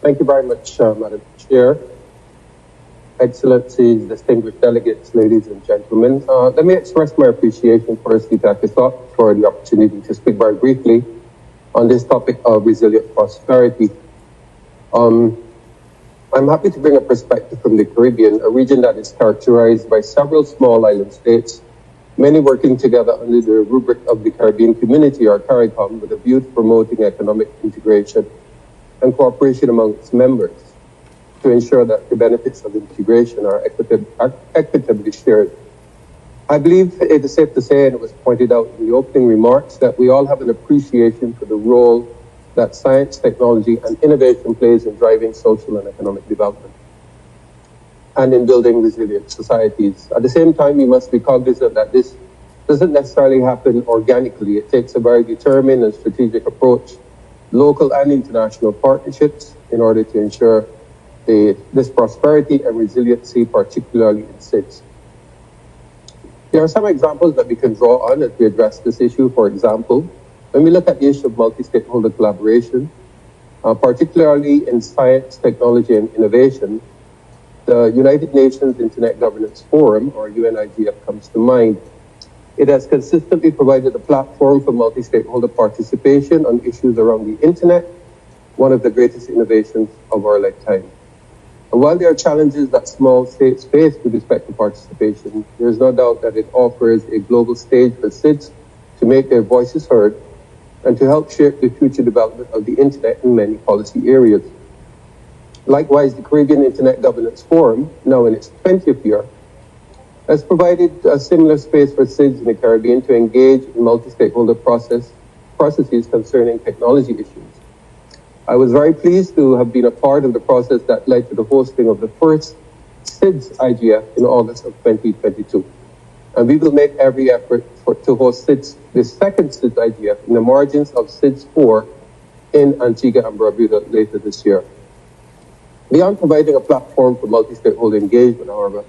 Thank you very much, Madam Chair. Excellencies, distinguished delegates, ladies and gentlemen. Let me express my appreciation firstly to ECOSOC for the opportunity to speak very briefly on this topic of resilient prosperity. I'm happy to bring a perspective from the Caribbean, a region that is characterized by several small island states, many working together under the rubric of the Caribbean Community, or CARICOM, with a view to promoting economic integration and cooperation among its members to ensure that the benefits of integration are equitably shared. I believe it is safe to say, and it was pointed out in the opening remarks, that we all have an appreciation for the role that science, technology, and innovation plays in driving social and economic development and in building resilient societies. At the same time, we must be cognizant that this doesn't necessarily happen organically. It takes a very determined and strategic approach, local and international partnerships, in order to ensure this prosperity and resiliency, particularly in SIDS. There are some examples that we can draw on as we address this issue. For example, when we look at the issue of multi-stakeholder collaboration, particularly in science, technology, and innovation, the United Nations Internet Governance Forum, or UNIGF, comes to mind. It has consistently provided a platform for multi-stakeholder participation on issues around the internet, one of the greatest innovations of our lifetime. And while there are challenges that small states face with respect to participation, there is no doubt that it offers a global stage for SIDS to make their voices heard and to help shape the future development of the internet in many policy areas. Likewise, the Caribbean Internet Governance Forum, now in its 20th year, has provided a similar space for SIDS in the Caribbean to engage in multi-stakeholder processes concerning technology issues. I was very pleased to have been a part of the process that led to the hosting of the first SIDS IGF in August of 2022. And we will make every effort to host SIDS, the second SIDS IGF, in the margins of SIDS 4 in Antigua and Barbuda later this year. Beyond providing a platform for multi-stakeholder engagement, however,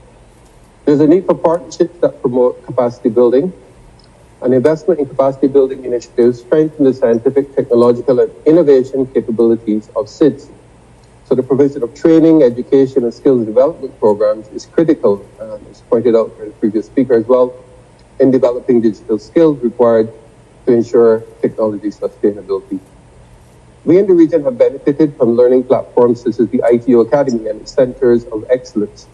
there's a need for partnerships that promote capacity building. An investment in capacity building initiatives strengthen the scientific, technological, and innovation capabilities of SIDS. So the provision of training, education, and skills development programs is critical, as pointed out by the previous speaker as well, in developing digital skills required to ensure technology sustainability. We in the region have benefited from learning platforms such as the ITO Academy and its centers of excellence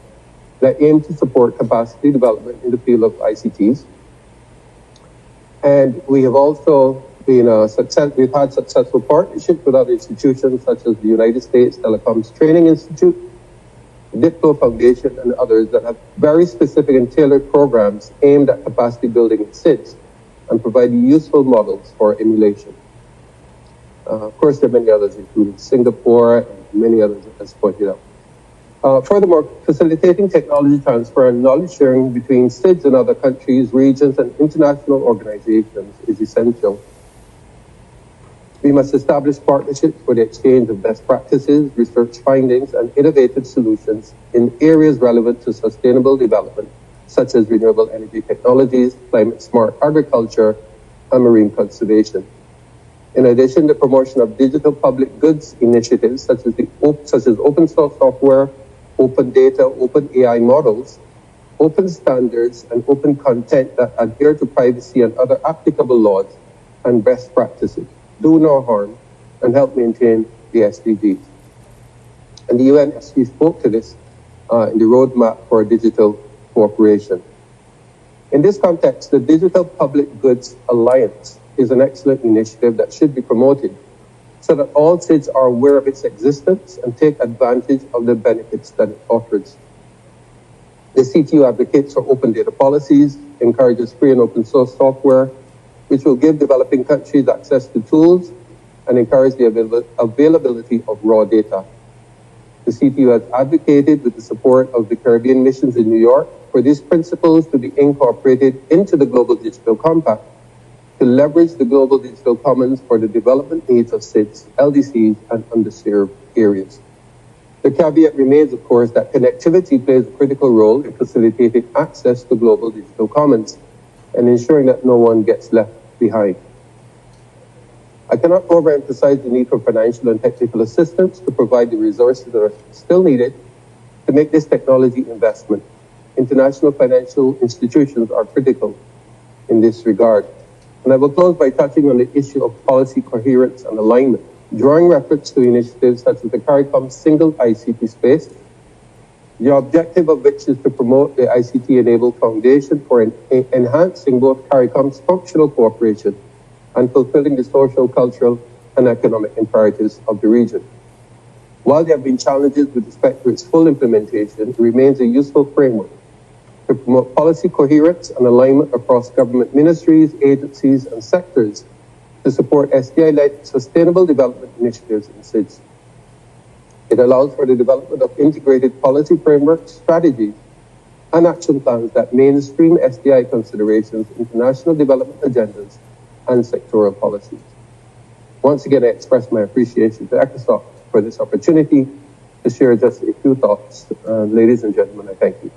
that aim to support capacity development in the field of ICTs. And we have also been we've had successful partnerships with other institutions such as the United States Telecoms Training Institute, the DIPTO Foundation, and others that have very specific and tailored programs aimed at capacity building in SIDS and providing useful models for emulation. Of course, there are many others, including Singapore and many others, as pointed out. Furthermore, facilitating technology transfer and knowledge sharing between SIDS and other countries, regions, and international organizations is essential. We must establish partnerships for the exchange of best practices, research findings, and innovative solutions in areas relevant to sustainable development, such as renewable energy technologies, climate-smart agriculture, and marine conservation. In addition, the promotion of digital public goods initiatives such as open source software, open data, open AI models, open standards, and open content that adhere to privacy and other applicable laws and best practices do no harm and help maintain the SDGs. And the UNSC spoke to this in the roadmap for digital cooperation. In this context, the Digital Public Goods Alliance is an excellent initiative that should be promoted so that all SIDS are aware of its existence and take advantage of the benefits that it offers. The CTU advocates for open data policies, encourages free and open source software, which will give developing countries access to tools and encourage the availability of raw data. The CTU has advocated, with the support of the Caribbean missions in New York, for these principles to be incorporated into the Global Digital Compact to leverage the Global Digital Commons for the development needs of SIDS, LDCs, and underserved areas. The caveat remains, of course, that connectivity plays a critical role in facilitating access to Global Digital Commons and ensuring that no one gets left behind. I cannot overemphasize the need for financial and technical assistance to provide the resources that are still needed to make this technology investment. International financial institutions are critical in this regard. And I will close by touching on the issue of policy coherence and alignment, drawing reference to initiatives such as the CARICOM single ICT space, the objective of which is to promote the ICT-enabled foundation for enhancing both CARICOM's functional cooperation and fulfilling the social, cultural, and economic imperatives of the region. While there have been challenges with respect to its full implementation, it remains a useful framework to promote policy coherence and alignment across government ministries, agencies, and sectors to support SDI-led sustainable development initiatives in SIDS. It allows for the development of integrated policy frameworks, strategies, and action plans that mainstream SDI considerations, international development agendas, and sectoral policies. Once again, I express my appreciation to ECOSOC for this opportunity to share just a few thoughts. Ladies and gentlemen, I thank you.